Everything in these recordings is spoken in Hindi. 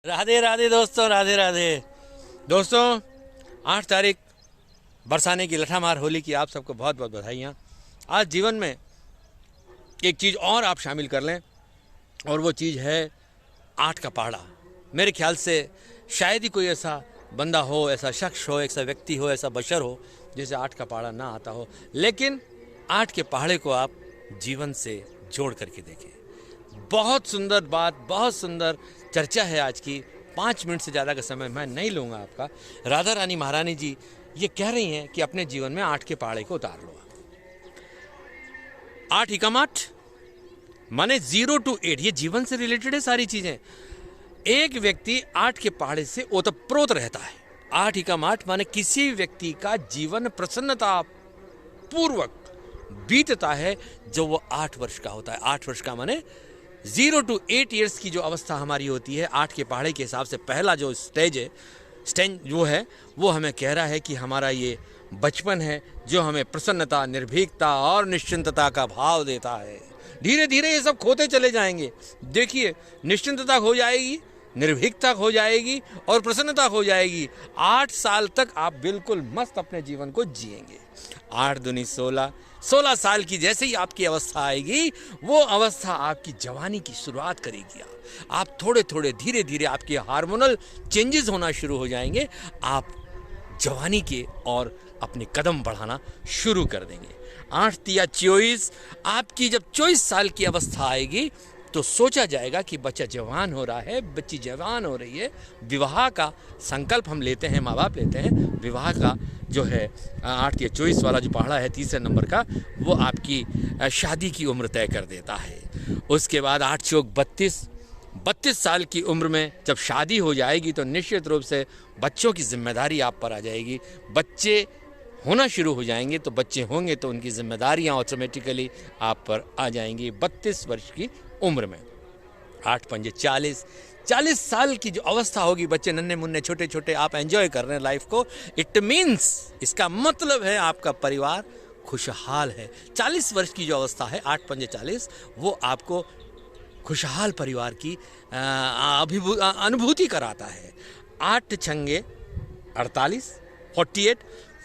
राधे राधे दोस्तों, राधे राधे दोस्तों। 8 तारीख बरसाने की लठामार होली की आप सबको बहुत बहुत बधाइयाँ। आज जीवन में एक चीज़ और आप शामिल कर लें और वो चीज़ है 8 का पहाड़ा। मेरे ख्याल से शायद ही कोई ऐसा बंदा हो, ऐसा शख्स हो, ऐसा व्यक्ति हो, ऐसा बशर हो जिसे 8 का पहाड़ा ना आता हो, लेकिन 8 के पहाड़े को आप जीवन से जोड़ करके देखें। बहुत सुंदर बात, बहुत सुंदर चर्चा है आज की। 5 मिनट से ज़्यादा का समय मैं नहीं लूँगा आपका। राधा रानी महारानी जी ये कह रही हैं कि अपने जीवन में 8 के पहाड़े को उतार लो। 8 एकम 8 माने 0 to 8, ये जीवन से रिलेटेड है सारी चीज़ें। एक व्यक्ति 8 के पहाड़े से ओतप्रोत रहता है। 8 एकम 8 माने किसी व्यक्ति का जीवन प्रसन्नता पूर्वक बीतता है जो वो 8 वर्ष का होता है। 8 वर्ष का माने 0 to 8 ईयर्स की जो अवस्था हमारी होती है 8 के पहाड़े के हिसाब से पहला जो स्टेज जो है वो हमें कह रहा है कि हमारा ये बचपन है जो हमें प्रसन्नता, निर्भीकता और निश्चिंतता का भाव देता है। धीरे धीरे ये सब खोते चले जाएंगे। देखिए, निश्चिंतता हो जाएगी, निर्भीकता हो जाएगी और प्रसन्नता हो जाएगी। 8 साल तक आप बिल्कुल मस्त अपने जीवन को जिएंगे। 8 दूनी 16, 16 साल की जैसे ही आपकी अवस्था आएगी वो अवस्था आपकी जवानी की शुरुआत करेगी। आप थोड़े थोड़े धीरे धीरे आपके हार्मोनल चेंजेस होना शुरू हो जाएंगे। आप जवानी के और अपने कदम बढ़ाना शुरू कर देंगे। 8 तिया 24, आपकी जब 24 साल की अवस्था आएगी तो सोचा जाएगा कि बच्चा जवान हो रहा है, बच्ची जवान हो रही है। विवाह का संकल्प हम लेते हैं, माँ बाप लेते हैं। विवाह का जो है 8 या 24 वाला जो पहाड़ा है तीसरे नंबर का, वो आपकी शादी की उम्र तय कर देता है। उसके बाद 8 चौक 32, 32 साल की उम्र में जब शादी हो जाएगी तो निश्चित रूप से बच्चों की जिम्मेदारी आप पर आ जाएगी। बच्चे होना शुरू हो जाएंगे तो बच्चे होंगे तो उनकी जिम्मेदारियां ऑटोमेटिकली आप पर आ जाएंगी 32 वर्ष की उम्र में। 8 पंजे 40, 40 साल की जो अवस्था होगी, बच्चे नन्हे मुन्ने छोटे छोटे, आप एंजॉय कर रहे हैं लाइफ को। इट मीन्स, इसका मतलब है आपका परिवार खुशहाल है। 40 वर्ष की जो अवस्था है 8 पंजे 40, वो आपको खुशहाल परिवार की अनुभूति कराता है। 8 छंगे 48,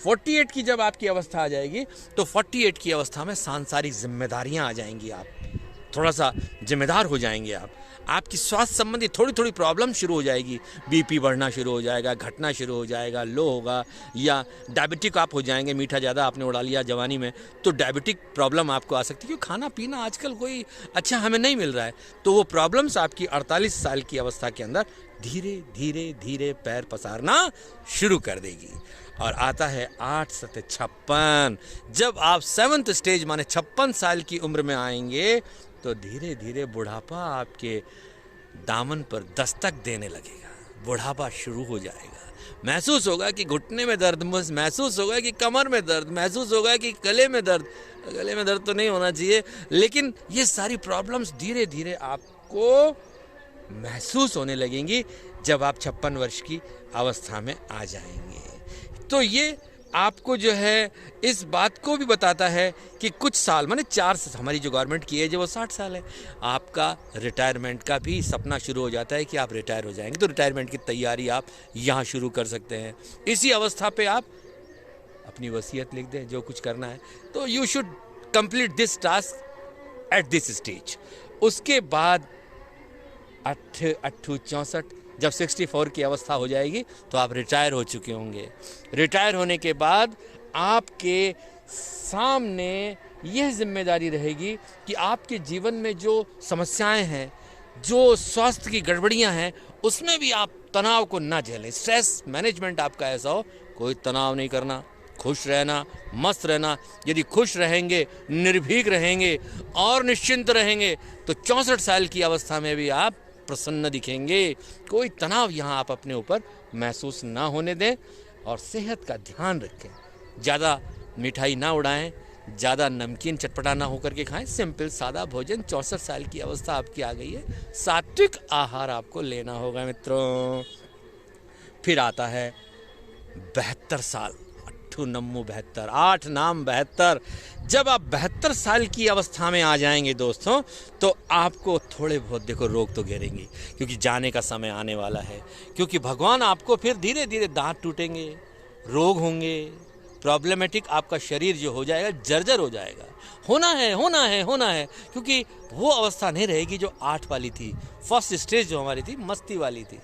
48 की जब आपकी अवस्था आ जाएगी तो 48 की अवस्था में सांसारिक जिम्मेदारियां आ जाएंगी। आप थोड़ा सा जिम्मेदार हो जाएंगे। आपकी स्वास्थ्य संबंधी थोड़ी थोड़ी प्रॉब्लम शुरू हो जाएगी। बीपी बढ़ना शुरू हो जाएगा, घटना शुरू हो जाएगा, लो होगा, या डायबिटिक आप हो जाएंगे। मीठा ज़्यादा आपने उड़ा लिया जवानी में तो डायबिटिक प्रॉब्लम आपको आ सकती है, क्योंकि खाना पीना आजकल कोई अच्छा हमें नहीं मिल रहा है। तो वो प्रॉब्लम्स आपकी 48 साल की अवस्था के अंदर धीरे धीरे धीरे पैर पसारना शुरू कर देगी। और आता है 8 सते 56, जब आप 7th स्टेज माने 56 साल की उम्र में आएंगे तो धीरे धीरे बुढ़ापा आपके दामन पर दस्तक देने लगेगा। बुढ़ापा शुरू हो जाएगा। महसूस होगा कि घुटने में दर्द, महसूस होगा कि कमर में दर्द, महसूस होगा कि गले में दर्द। गले में दर्द तो नहीं होना चाहिए, लेकिन ये सारी प्रॉब्लम्स धीरे धीरे आपको महसूस होने लगेंगी जब आप 56 वर्ष की अवस्था में आ जाएंगे। तो ये आपको जो है इस बात को भी बताता है कि कुछ साल माने 4 से, हमारी जो गवर्नमेंट की एज है वो 60 साल है। आपका रिटायरमेंट का भी सपना शुरू हो जाता है कि आप रिटायर हो जाएंगे, तो रिटायरमेंट की तैयारी आप यहाँ शुरू कर सकते हैं। इसी अवस्था पे आप अपनी वसीयत लिख दें, जो कुछ करना है। तो you should complete this task at this stage. उसके बाद 8 64, जब 64 की अवस्था हो जाएगी तो आप रिटायर हो चुके होंगे। रिटायर होने के बाद आपके सामने यह जिम्मेदारी रहेगी कि आपके जीवन में जो समस्याएं हैं, जो स्वास्थ्य की गड़बड़ियां हैं, उसमें भी आप तनाव को ना झेलें। स्ट्रेस मैनेजमेंट आपका ऐसा हो, कोई तनाव नहीं करना, खुश रहना, मस्त रहना। यदि खुश रहेंगे, निर्भीक रहेंगे और निश्चिंत रहेंगे तो 64 साल की अवस्था में भी आप प्रसन्न दिखेंगे। कोई तनाव यहाँ आप अपने ऊपर महसूस ना होने दें और सेहत का ध्यान रखें। ज़्यादा मिठाई ना उड़ाएं, ज़्यादा नमकीन चटपटा ना होकर के खाएं। सिंपल सादा भोजन। 64 साल की अवस्था आपकी आ गई है, सात्विक आहार आपको लेना होगा मित्रों। फिर आता है 72 साल आठू नम्मू 72, 8 नाम 72। जब आप 72 साल की अवस्था में आ जाएंगे दोस्तों, तो आपको थोड़े बहुत देखो रोग तो घेरेंगे, क्योंकि जाने का समय आने वाला है। क्योंकि भगवान आपको फिर धीरे धीरे दांत टूटेंगे, रोग होंगे, प्रॉब्लमेटिक आपका शरीर जो हो जाएगा, जर्जर हो जाएगा। होना है, होना है, होना है, क्योंकि वो अवस्था नहीं रहेगी जो 8 वाली थी। फर्स्ट स्टेज जो हमारी थी, मस्ती वाली थी,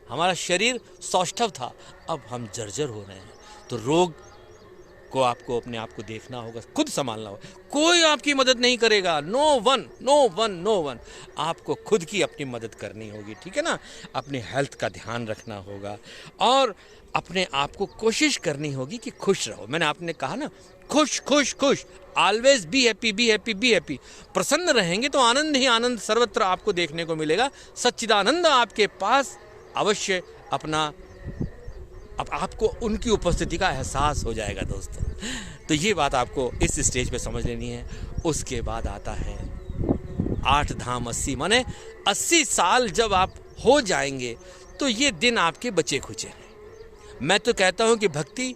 हमारा शरीर सौष्ठव था, अब हम जर्जर हो रहे हैं। तो रोग को आपको अपने आप को देखना होगा, खुद संभालना होगा, कोई आपकी मदद नहीं करेगा। No one, no one, no one. आपको खुद की अपनी मदद करनी होगी, ठीक है ना। अपने हेल्थ का ध्यान रखना होगा और अपने आप को कोशिश करनी होगी कि खुश रहो। मैंने आपने कहा ना, खुश खुश खुश, always be happy, be happy, be happy. प्रसन्न रहेंगे तो आनंद ही आनंद सर्वत्र आपको देखने को मिलेगा। सच्चिदानंद आपके पास अवश्य अपना, अब आपको उनकी उपस्थिति का एहसास हो जाएगा दोस्तों। तो ये बात आपको इस स्टेज पे समझ लेनी है। उसके बाद आता है 8 धाम 80, माने 80 साल जब आप हो जाएंगे तो ये दिन आपके बचे खुचे हैं। मैं तो कहता हूँ कि भक्ति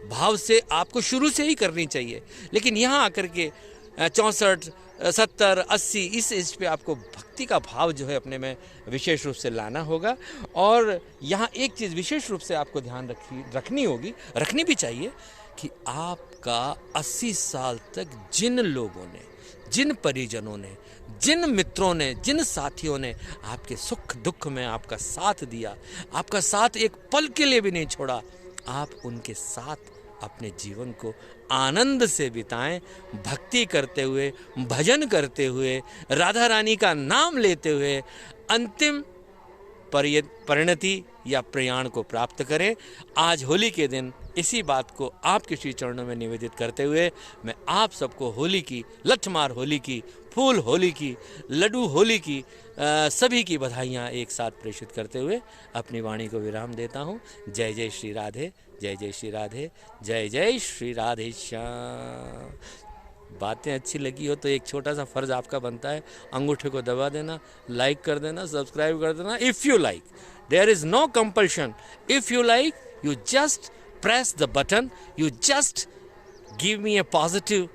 भाव से आपको शुरू से ही करनी चाहिए, लेकिन यहाँ आकर के 64, 70, 80 इस एज पे आपको भक्ति का भाव जो है अपने में विशेष रूप से लाना होगा। और यहाँ एक चीज़ विशेष रूप से आपको ध्यान रखनी होगी, रखनी भी चाहिए, कि आपका 80 साल तक जिन लोगों ने, जिन परिजनों ने, जिन मित्रों ने, जिन साथियों ने आपके सुख दुख में आपका साथ दिया, आपका साथ एक पल के लिए भी नहीं छोड़ा, आप उनके साथ अपने जीवन को आनंद से बिताएं, भक्ति करते हुए, भजन करते हुए, राधा रानी का नाम लेते हुए अंतिम परिणति या प्रयाण को प्राप्त करें। आज होली के दिन इसी बात को आपके श्री चरणों में निवेदित करते हुए मैं आप सबको होली की, लठमार होली की, फूल होली की, लड्डू होली की सभी की बधाइयाँ एक साथ प्रेषित करते हुए अपनी वाणी को विराम देता हूँ। जय जय श्री राधे, जय जय श्री राधे, जय जय श्री राधे श्याम। बातें अच्छी लगी हो तो एक छोटा सा फर्ज आपका बनता है, अंगूठे को दबा देना, लाइक कर देना, सब्सक्राइब कर देना। If you like, there is no compulsion. If you like, you just press the button, you just give me a positive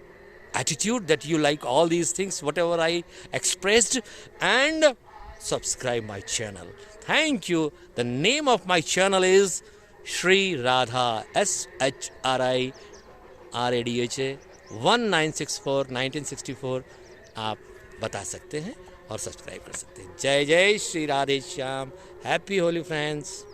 attitude that you like all these things, whatever I expressed, and subscribe my channel. Thank you. The name of my channel is Shri Radha, SHRI RADHA 1964 1964। आप बता सकते हैं और सब्सक्राइब कर सकते हैं। जय जय श्री राधे श्याम। Happy Holi friends.